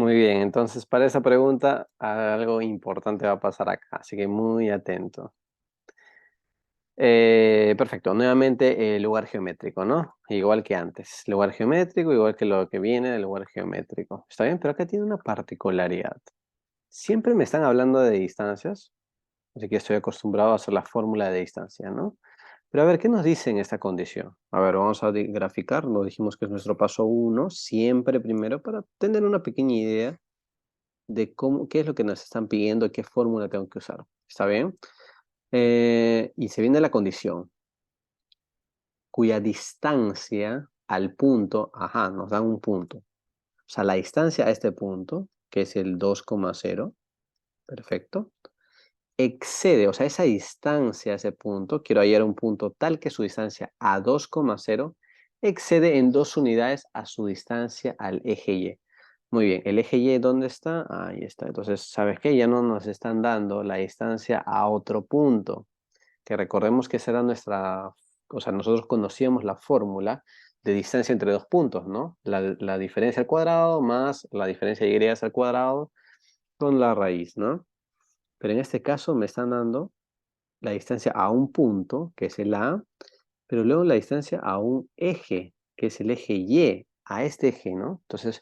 Muy bien, entonces para esa pregunta algo importante va a pasar acá, así que muy atento. Perfecto, nuevamente lugar geométrico, ¿no? Igual que antes, lugar geométrico, igual que lo que viene del lugar geométrico. ¿Está bien? Pero acá tiene una particularidad. Siempre me están hablando de distancias, así que estoy acostumbrado a hacer la fórmula de distancia, ¿no? Pero a ver, ¿qué nos dice en esta condición? A ver, vamos a graficar, lo dijimos que es nuestro paso uno, siempre primero para tener una pequeña idea de cómo, qué es lo que nos están pidiendo, qué fórmula tengo que usar. ¿Está bien? Y se viene la condición, cuya distancia al punto, ajá, nos dan un punto. O sea, la distancia a este punto, que es el 2,0, perfecto, excede, o sea, esa distancia a ese punto, quiero hallar un punto tal que su distancia a 2,0 excede en 2 unidades a su distancia al eje Y. Muy bien, ¿el eje Y dónde está? Ahí está. Entonces, ¿sabes qué? Ya no nos están dando la distancia a otro punto. Que recordemos que esa era nuestra, o sea, nosotros conocíamos la fórmula de distancia entre dos puntos, ¿no? La diferencia al cuadrado más la diferencia de y al cuadrado con la raíz, ¿no? Pero en este caso me están dando la distancia a un punto, que es el A, pero luego la distancia a un eje, que es el eje Y, a este eje, ¿no? Entonces,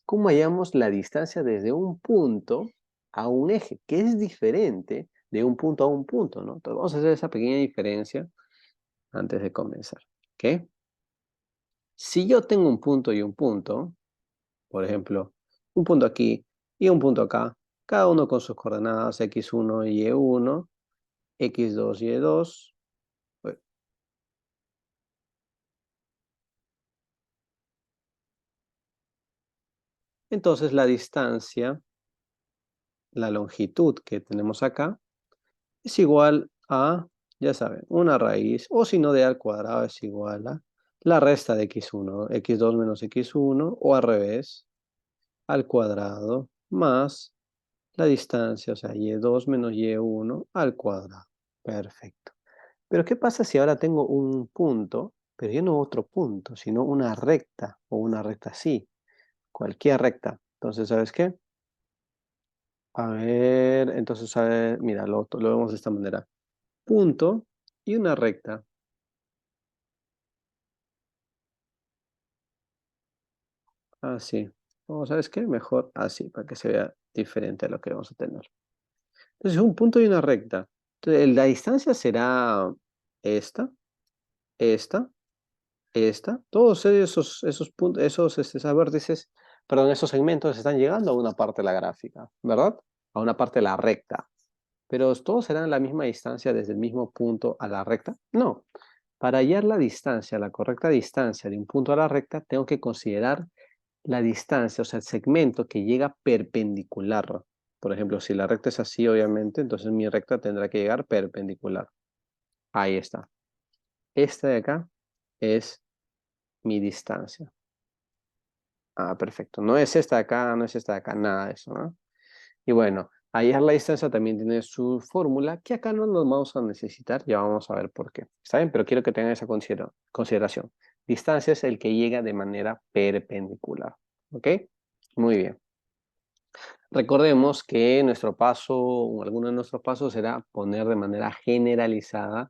¿cómo hallamos la distancia desde un punto a un eje? Que es diferente de un punto a un punto, ¿no? Entonces, vamos a hacer esa pequeña diferencia antes de comenzar, ¿ok? Si yo tengo un punto y un punto, por ejemplo, un punto aquí y un punto acá, cada uno con sus coordenadas x1 y y1, x2 y y2. Entonces la distancia, la longitud que tenemos acá, es igual a, ya saben, una raíz, o si no, de al cuadrado es igual a la resta de x1, x2 menos x1, o al revés, al cuadrado, más la distancia, o sea, y2 menos y1 al cuadrado. Perfecto. Pero ¿qué pasa si ahora tengo un punto, pero ya no otro punto, sino una recta, o una recta así, cualquier recta? Entonces, ¿sabes qué? A ver, entonces, a ver, mira, lo vemos de esta manera. Punto y una recta. Así. O ¿sabes qué? Mejor así, para que se vea diferente a lo que vamos a tener. Entonces, un punto y una recta. Entonces, la distancia será esta, esta, esta. Todos esos puntos, esos vértices, perdón, esos segmentos están llegando a una parte de la gráfica, ¿verdad? A una parte de la recta. Pero ¿todos serán la misma distancia desde el mismo punto a la recta? No. Para hallar la distancia, la correcta distancia de un punto a la recta, tengo que considerar la distancia, o sea, el segmento que llega perpendicular. Por ejemplo, si la recta es así, obviamente, entonces mi recta tendrá que llegar perpendicular. Ahí está. Esta de acá es mi distancia. Ah, perfecto. No es esta de acá, no es esta de acá, nada de eso, ¿no? Y bueno, hallar la distancia también tiene su fórmula, que acá no nos vamos a necesitar, ya vamos a ver por qué. ¿Está bien? Pero quiero que tengan esa consideración. Distancia es el que llega de manera perpendicular. ¿Ok? Muy bien. Recordemos que nuestro paso, o alguno de nuestros pasos será poner de manera generalizada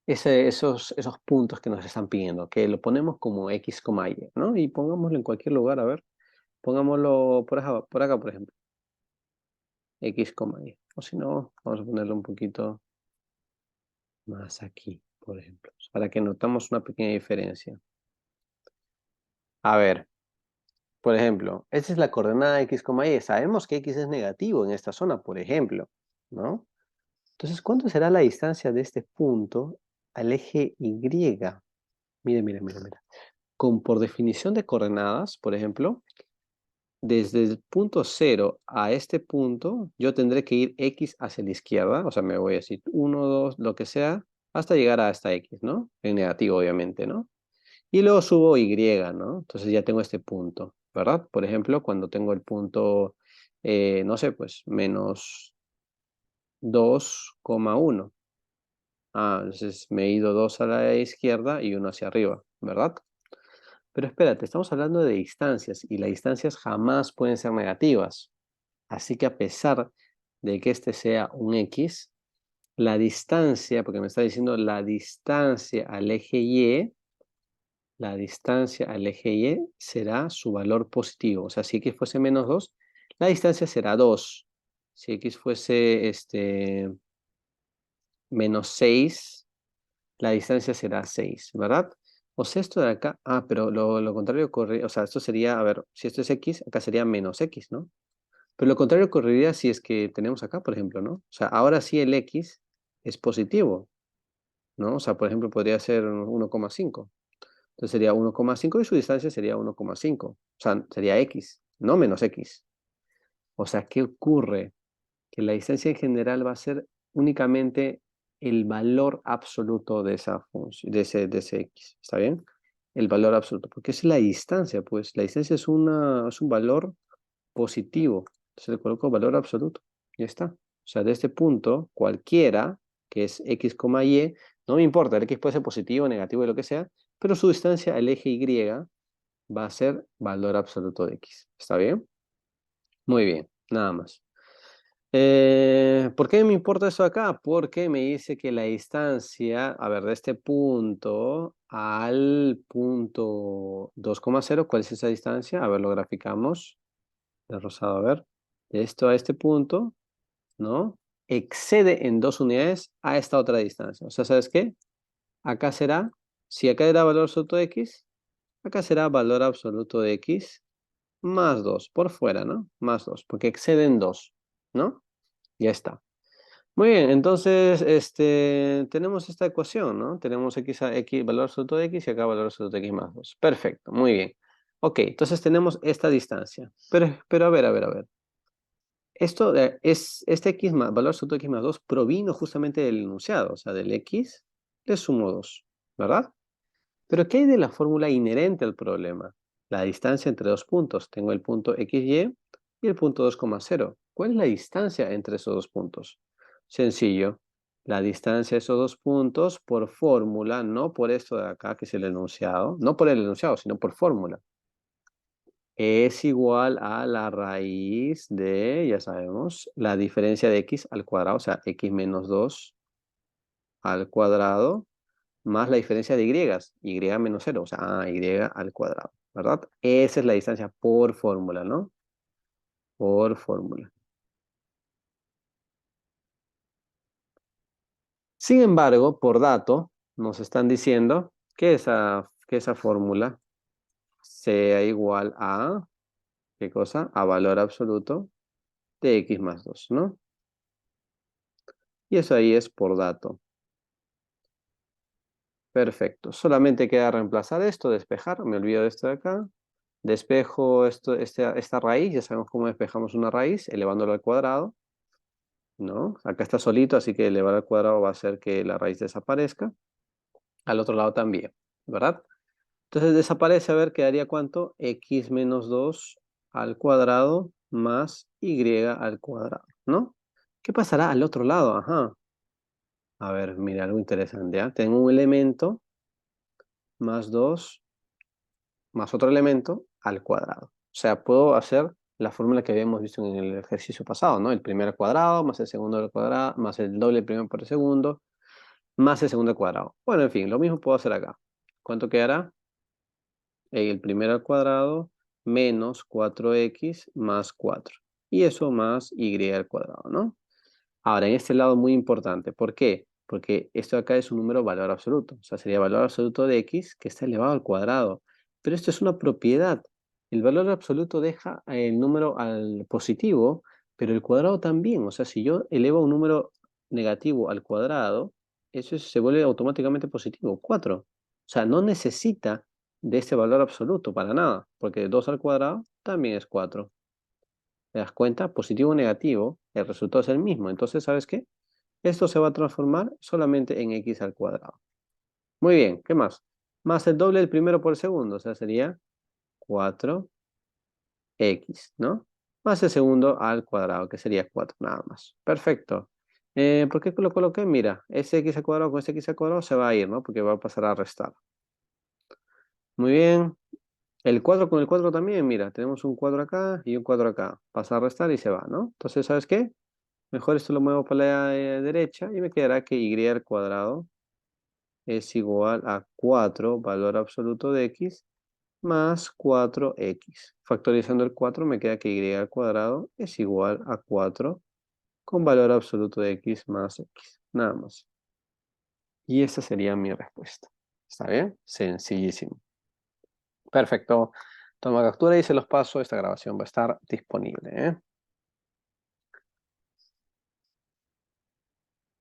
esos puntos que nos están pidiendo, que lo ponemos como X, Y, ¿no? Y pongámoslo en cualquier lugar, a ver. Pongámoslo por acá, por ejemplo. X, Y. O si no, vamos a ponerlo un poquito más aquí, por ejemplo, para que notamos una pequeña diferencia. A ver, por ejemplo, esta es la coordenada X, Y. Sabemos que X es negativo en esta zona, por ejemplo, ¿no? Entonces, ¿cuánto será la distancia de este punto al eje Y? Mira, mira, mira, mira. Por definición de coordenadas, por ejemplo, desde el punto 0 a este punto, yo tendré que ir X hacia la izquierda, o sea, me voy a decir 1, 2, lo que sea, hasta llegar a esta X, ¿no? En negativo, obviamente, ¿no? Y luego subo Y, ¿no? Entonces ya tengo este punto, ¿verdad? Por ejemplo, cuando tengo el punto, no sé, pues menos 2,1. Ah, entonces me he ido 2 a la izquierda y uno hacia arriba, ¿verdad? Pero espérate, estamos hablando de distancias y las distancias jamás pueden ser negativas. Así que a pesar de que este sea un X, la distancia, porque me está diciendo la distancia al eje Y será su valor positivo. O sea, si X fuese menos 2, la distancia será 2. Si X fuese menos 6, la distancia será 6, ¿verdad? O sea, esto de acá, pero lo contrario ocurre, o sea, esto sería, a ver, si esto es X, acá sería menos X, ¿no? Pero lo contrario ocurriría si es que tenemos acá, por ejemplo, ¿no? O sea, ahora sí el X es positivo, ¿no? O sea, por ejemplo, podría ser 1,5. Entonces sería 1,5 y su distancia sería 1,5. O sea, sería X, no menos X. O sea, ¿qué ocurre? Que la distancia en general va a ser únicamente el valor absoluto de esa función, de ese X. ¿Está bien? El valor absoluto. Porque es la distancia, pues. La distancia es un valor positivo. Entonces le coloco valor absoluto. Ya está. O sea, de este punto, cualquiera, que es X, Y, no me importa, el X puede ser positivo, negativo, lo que sea, pero su distancia al eje Y va a ser valor absoluto de X. ¿Está bien? Muy bien, nada más. ¿Por qué me importa eso acá? Porque me dice que la distancia, a ver, de este punto al punto 2,0, ¿cuál es esa distancia? A ver, lo graficamos. De rosado, a ver. De esto a este punto, ¿no? Excede en 2 unidades a esta otra distancia. O sea, ¿sabes qué? Acá será, si acá era valor absoluto de X, acá será valor absoluto de X más 2 por fuera, ¿no? Más 2 porque exceden 2, ¿no? Ya está. Muy bien, entonces tenemos esta ecuación, ¿no? Tenemos X, valor absoluto de X y acá valor absoluto de X más 2. Perfecto, muy bien. Ok, entonces tenemos esta distancia. Pero a ver, a ver, a ver. Este X más, valor absoluto de X más 2 provino justamente del enunciado, o sea, del X le sumo 2, ¿verdad? Pero ¿qué hay de la fórmula inherente al problema? La distancia entre dos puntos. Tengo el punto XY y el punto 2,0. ¿Cuál es la distancia entre esos dos puntos? Sencillo. La distancia de esos dos puntos por fórmula, no por esto de acá que es el enunciado, no por el enunciado, sino por fórmula, es igual a la raíz de, ya sabemos, la diferencia de X al cuadrado, o sea, X menos 2 al cuadrado más la diferencia de y menos 0, o sea, y al cuadrado, ¿verdad? Esa es la distancia por fórmula, ¿no? Por fórmula. Sin embargo, por dato, nos están diciendo que esa fórmula sea igual a, ¿qué cosa? A valor absoluto de X más 2, ¿no? Y eso ahí es por dato. Perfecto. Solamente queda reemplazar esto, despejar. Me olvido de esto de acá. Despejo esta raíz. Ya sabemos cómo despejamos una raíz, elevándolo al cuadrado, ¿no? Acá está solito, así que elevar al cuadrado va a hacer que la raíz desaparezca. Al otro lado también, ¿verdad? Entonces desaparece, a ver, quedaría ¿cuánto? X menos 2 al cuadrado más Y al cuadrado, ¿no? ¿Qué pasará al otro lado? Ajá. A ver, mira, algo interesante, ¿ah? Tengo un elemento más 2 más otro elemento al cuadrado. O sea, puedo hacer la fórmula que habíamos visto en el ejercicio pasado, ¿no? El primer al cuadrado, más el segundo al cuadrado, más el doble del primero por el segundo, más el segundo al cuadrado. Bueno, en fin, lo mismo puedo hacer acá. ¿Cuánto quedará? El primero al cuadrado menos 4x más 4. Y eso más y al cuadrado, ¿no? Ahora, en este lado muy importante. ¿Por qué? Porque esto de acá es un número valor absoluto. O sea, sería valor absoluto de x que está elevado al cuadrado. Pero esto es una propiedad. El valor absoluto deja el número al positivo, pero el cuadrado también. O sea, si yo elevo un número negativo al cuadrado, se vuelve automáticamente positivo, 4. O sea, no necesita de este valor absoluto para nada, porque 2 al cuadrado también es 4. ¿Te das cuenta? Positivo o negativo, el resultado es el mismo. Entonces, ¿sabes qué? Esto se va a transformar solamente en x al cuadrado. Muy bien, ¿qué más? Más el doble del primero por el segundo, o sea, sería 4x, ¿no? Más el segundo al cuadrado, que sería 4, nada más. Perfecto. ¿Por qué lo coloqué? Mira, ese x al cuadrado con ese x al cuadrado se va a ir, ¿no? Porque va a pasar a restar. Muy bien. El 4 con el 4 también, mira, tenemos un 4 acá y un 4 acá. Pasa a restar y se va, ¿no? Entonces, ¿sabes qué? Mejor esto lo muevo para la derecha y me quedará que y al cuadrado es igual a 4 valor absoluto de x, más 4x. Factorizando el 4 me queda que y al cuadrado es igual a 4 con valor absoluto de x más x. Nada más. Y esa sería mi respuesta. ¿Está bien? Sencillísimo. Perfecto. Toma captura y se los paso. Esta grabación va a estar disponible, ¿eh?